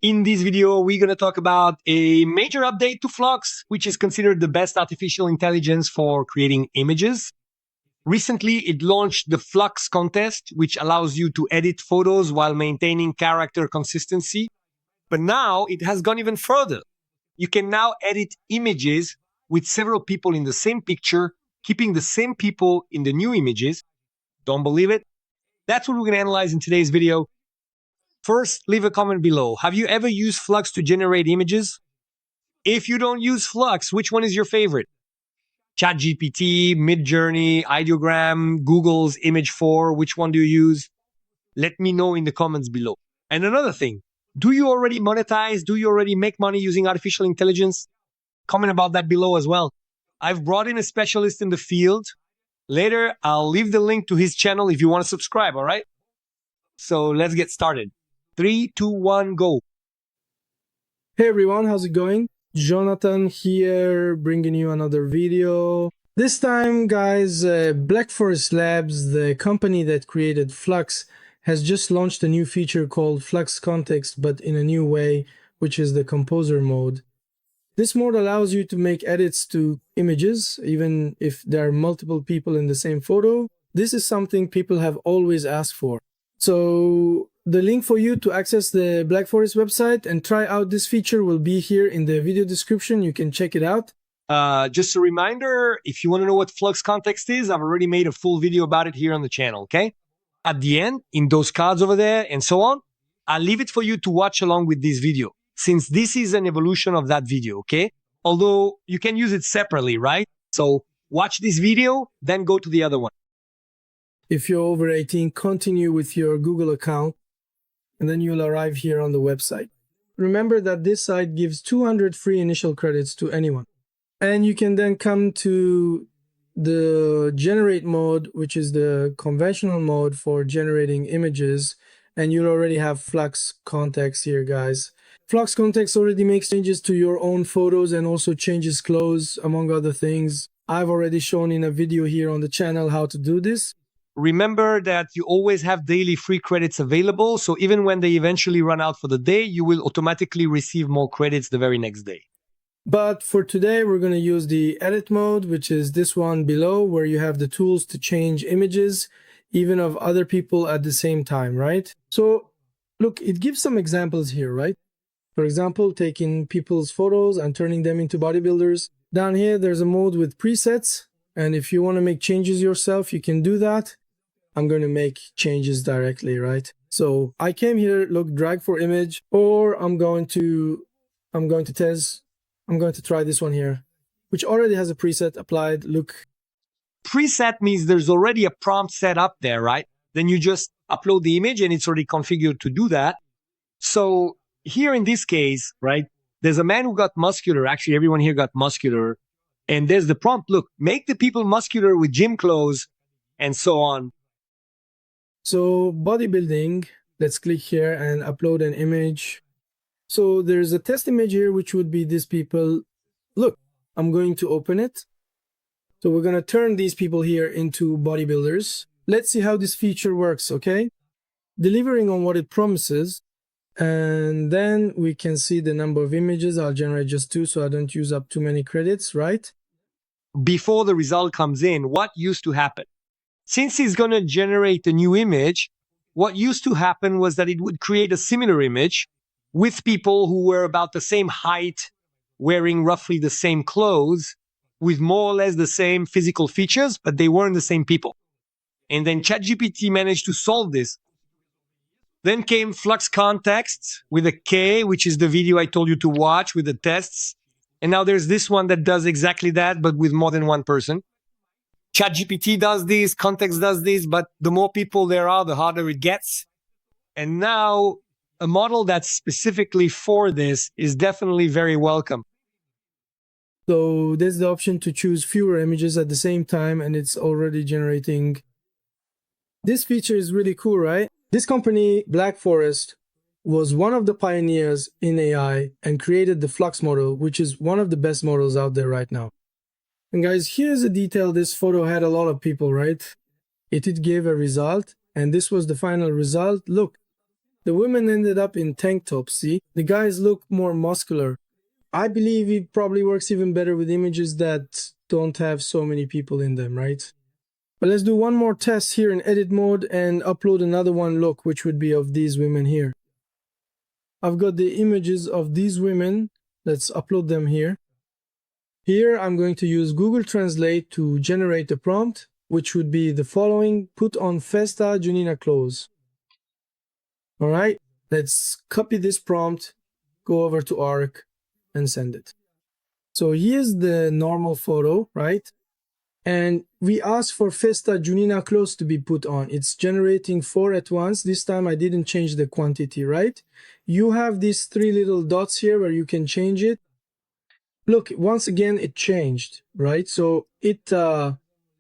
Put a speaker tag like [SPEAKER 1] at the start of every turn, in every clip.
[SPEAKER 1] In this video, we're going to talk about a major update to Flux, which is considered the best artificial intelligence for creating images. Recently, it launched the Flux contest, which allows you to edit photos while maintaining character consistency. But now it has gone even further. You can now edit images with several people in the same picture, keeping the same people in the new images. Don't believe it? That's what we're going to analyze in today's video. First, leave a comment below. Have you ever used Flux to generate images? If you don't use Flux, which one is your favorite? ChatGPT, Midjourney, Ideogram, Google's Image 4, which one do you use? Let me know in the comments below. And another thing, do you already monetize? Do you already make money using artificial intelligence? Comment about that below as well. I've brought in a specialist in the field. Later, I'll leave the link to his channel if you want to subscribe, all right? So let's get started. 3, 2, 1, go.
[SPEAKER 2] Hey everyone, how's it going? Jonathan here, bringing you another video. This time, guys, Black Forest Labs, the company that created Flux, has just launched a new feature called Flux Context, but in a new way, which is the Composer mode. This mode allows you to make edits to images, even if there are multiple people in the same photo. This is something people have always asked for. So the link for you to access the Black Forest website and try out this feature will be here in the video description. You can check it out.
[SPEAKER 1] Just a reminder, if you want to know what Flux Context is, I've already made a full video about it here on the channel, okay? At the end, in those cards over there and so on, I'll leave it for you to watch along with this video, since this is an evolution of that video, okay? Although you can use it separately, right? So watch this video, then go to the other one.
[SPEAKER 2] If you're over 18, continue with your Google account, and then you'll arrive here on the website. Remember that this site gives 200 free initial credits to anyone. And you can then come to the generate mode, which is the conventional mode for generating images. And you'll already have Flux Context here, guys. Flux Context already makes changes to your own photos and also changes clothes, among other things. I've already shown in a video here on the channel how to do this.
[SPEAKER 1] Remember that you always have daily free credits available, so even when they eventually run out for the day, you will automatically receive more credits the very next day.
[SPEAKER 2] But for today, we're going to use the edit mode, which is this one below, where you have the tools to change images, even of other people at the same time, right? So look, it gives some examples here, right? For example, taking people's photos and turning them into bodybuilders. Down here, there's a mode with presets. And if you want to make changes yourself, you can do that. I'm going to make changes directly, right? So I came here, look, drag for image, or I'm going to try this one here, which already has a preset applied. Look.
[SPEAKER 1] Preset means there's already a prompt set up there, right? Then you just upload the image and it's already configured to do that. So here in this case, right, there's a man who got muscular. Actually, everyone here got muscular. And there's the prompt, look, make the people muscular with gym clothes and so on.
[SPEAKER 2] So bodybuilding, let's click here and upload an image. So there's a test image here, which would be these people. Look, I'm going to open it. So we're going to turn these people here into bodybuilders. Let's see how this feature works, okay? Delivering on what it promises. And then we can see the number of images. I'll generate just 2 so I don't use up too many credits, right?
[SPEAKER 1] Before the result comes in, what used to happen? Since he's going to generate a new image, what used to happen was that it would create a similar image with people who were about the same height, wearing roughly the same clothes, with more or less the same physical features, but they weren't the same people. And then ChatGPT managed to solve this. Then came Flux Context with a K, which is the video I told you to watch with the tests. And now there's this one that does exactly that, but with more than one person. ChatGPT does this, Context does this, but the more people there are, the harder it gets. And now a model that's specifically for this is definitely very welcome.
[SPEAKER 2] So there's the option to choose fewer images at the same time, and it's already generating. This feature is really cool, right? This company, Black Forest, was one of the pioneers in AI and created the Flux model, which is one of the best models out there right now. And guys, here's a detail. This photo had a lot of people, right? It gave a result, and this was the final result. Look, The women ended up in tank tops, see? The guys look more muscular. I believe it probably works even better with images that don't have so many people in them, right? But let's do one more test here in edit mode and upload another one look, which would be of these women here. I've got the images of these women. Let's upload them here. Here I'm going to use Google Translate to generate a prompt, which would be the following: put on Festa Junina clothes. All right, let's copy this prompt, go over to Arc and send it. So here's the normal photo, right? And we asked for Festa Junina clothes to be put on. It's generating 4 at once. This time I didn't change the quantity, right? You have these 3 little dots here where you can change it. Look, once again, it changed, right? So it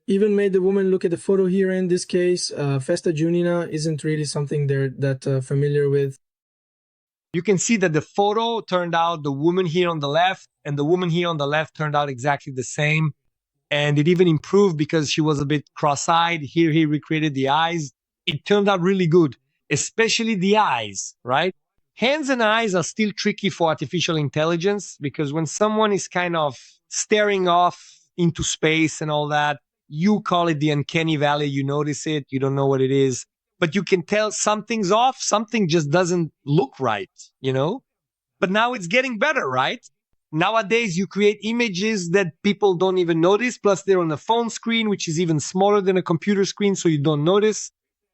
[SPEAKER 2] even made the woman look at the photo here. In this case, Festa Junina isn't really something they're that familiar with.
[SPEAKER 1] You can see that the photo turned out the woman here on the left and the woman here on the left turned out exactly the same. And it even improved because she was a bit cross-eyed. Here he recreated the eyes. It turned out really good, especially the eyes, right? Hands and eyes are still tricky for artificial intelligence because when someone is kind of staring off into space and all that, you call it the uncanny valley. You notice it, you don't know what it is, but you can tell something's off, something just doesn't look right, you know? But now it's getting better, right? Nowadays, you create images that people don't even notice, plus they're on a phone screen, which is even smaller than a computer screen, so you don't notice.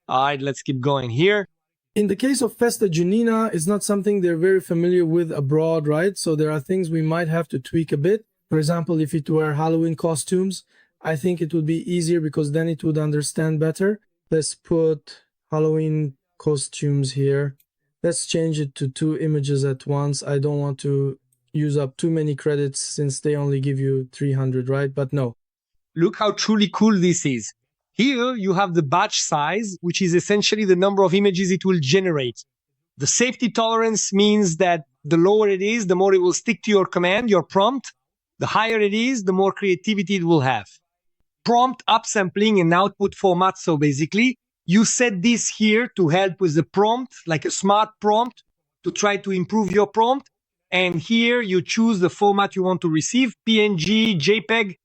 [SPEAKER 1] All right, let's keep going here.
[SPEAKER 2] In the case of Festa Junina, it's not something they're very familiar with abroad, right? So there are things we might have to tweak a bit. For example, if it were Halloween costumes, I think it would be easier because then it would understand better. Let's put Halloween costumes here. Let's change it to 2 images at once. I don't want to use up too many credits since they only give you 300, right? But no.
[SPEAKER 1] Look how truly cool this is. Here you have the batch size, which is essentially the number of images it will generate. The safety tolerance means that the lower it is, the more it will stick to your command, your prompt. The higher it is, the more creativity it will have. Prompt upsampling and output format. So basically, you set this here to help with the prompt, like a smart prompt, to try to improve your prompt. And here you choose the format you want to receive, PNG, JPEG.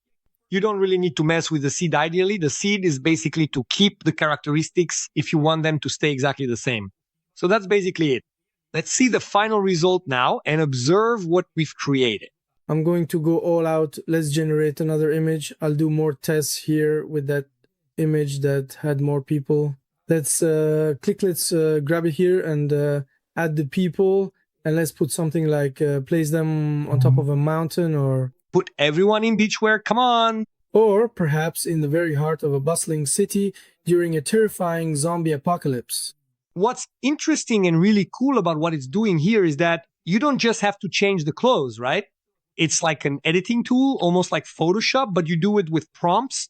[SPEAKER 1] You don't really need to mess with the seed ideally. The seed is basically to keep the characteristics if you want them to stay exactly the same. So that's basically it. Let's see the final result now and observe what we've created.
[SPEAKER 2] I'm going to go all out. Let's generate another image. I'll do more tests here with that image that had more people. Let's grab it here and add the people. And let's put something like place them on top of a mountain, or
[SPEAKER 1] put everyone in beachwear, come on.
[SPEAKER 2] Or perhaps in the very heart of a bustling city during a terrifying zombie apocalypse.
[SPEAKER 1] What's interesting and really cool about what it's doing here is that you don't just have to change the clothes, right? It's like an editing tool, almost like Photoshop, but you do it with prompts.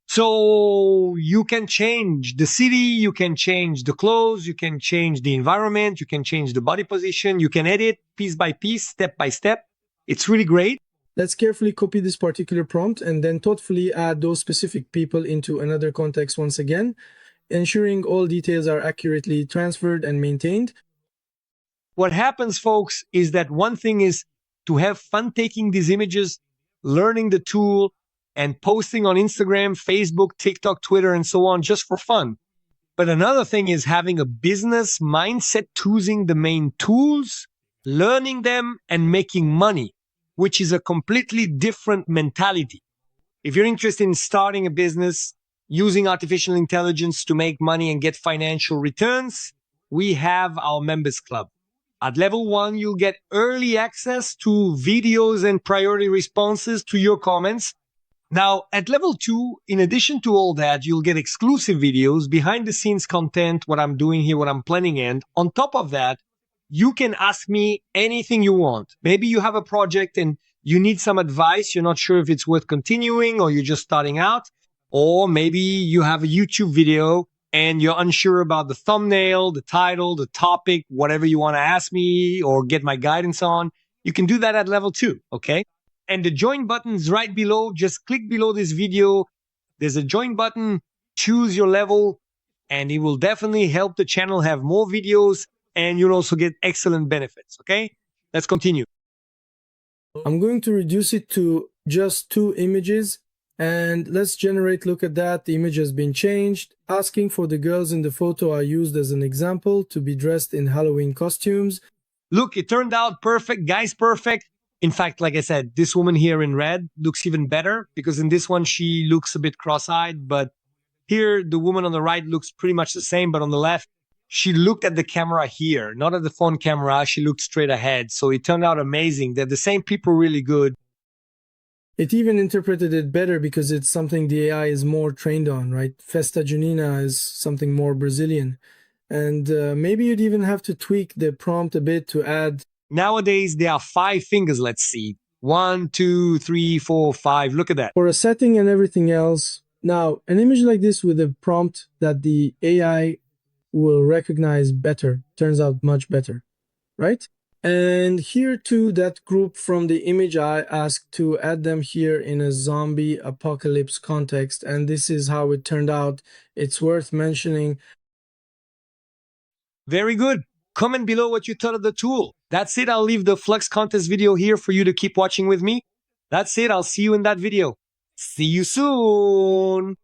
[SPEAKER 1] So you can change the city, you can change the clothes, you can change the environment, you can change the body position, you can edit piece by piece, step by step. It's really great.
[SPEAKER 2] Let's carefully copy this particular prompt and then thoughtfully add those specific people into another context once again, ensuring all details are accurately transferred and maintained.
[SPEAKER 1] What happens, folks, is that one thing is to have fun taking these images, learning the tool, and posting on Instagram, Facebook, TikTok, Twitter, and so on just for fun. But another thing is having a business mindset, choosing the main tools, learning them, and making money, which is a completely different mentality. If you're interested in starting a business, using artificial intelligence to make money and get financial returns, we have our members club. At level 1, you'll get early access to videos and priority responses to your comments. Now, at level 2, in addition to all that, you'll get exclusive videos, behind the scenes content, what I'm doing here, what I'm planning. And on top of that, you can ask me anything you want. Maybe you have a project and you need some advice. You're not sure if it's worth continuing or you're just starting out. Or maybe you have a YouTube video and you're unsure about the thumbnail, the title, the topic, whatever you want to ask me or get my guidance on. You can do that at level 2, okay? And the join button is right below. Just click below this video. There's a join button, choose your level, and it will definitely help the channel have more videos, and you'll also get excellent benefits. Okay, let's continue.
[SPEAKER 2] I'm going to reduce it to just 2 images, and let's generate. Look at that, the image has been changed. Asking for the girls in the photo are used as an example to be dressed in Halloween costumes.
[SPEAKER 1] Look, it turned out perfect. Guys, perfect. In fact, like I said, this woman here in red looks even better because in this one, she looks a bit cross-eyed. But here, the woman on the right looks pretty much the same. But on the left, she looked at the camera here, not at the phone camera. She looked straight ahead. So it turned out amazing. They're the same people really good.
[SPEAKER 2] It even interpreted it better because it's something the AI is more trained on, right? Festa Junina is something more Brazilian. And maybe you'd even have to tweak the prompt a bit to add.
[SPEAKER 1] Nowadays, there are 5 fingers. Let's see. 1, 2, 3, 4, 5. Look at that.
[SPEAKER 2] For a setting and everything else. Now, an image like this with a prompt that the AI will recognize better turns out much better, right? And here too, that group from the image, I asked to add them here in a zombie apocalypse context, and this is how it turned out. It's worth mentioning.
[SPEAKER 1] Very good. Comment below what you thought of the tool. That's it. I'll leave the Flux contest video here for you to keep watching with me. That's it. I'll see you in that video. See you soon.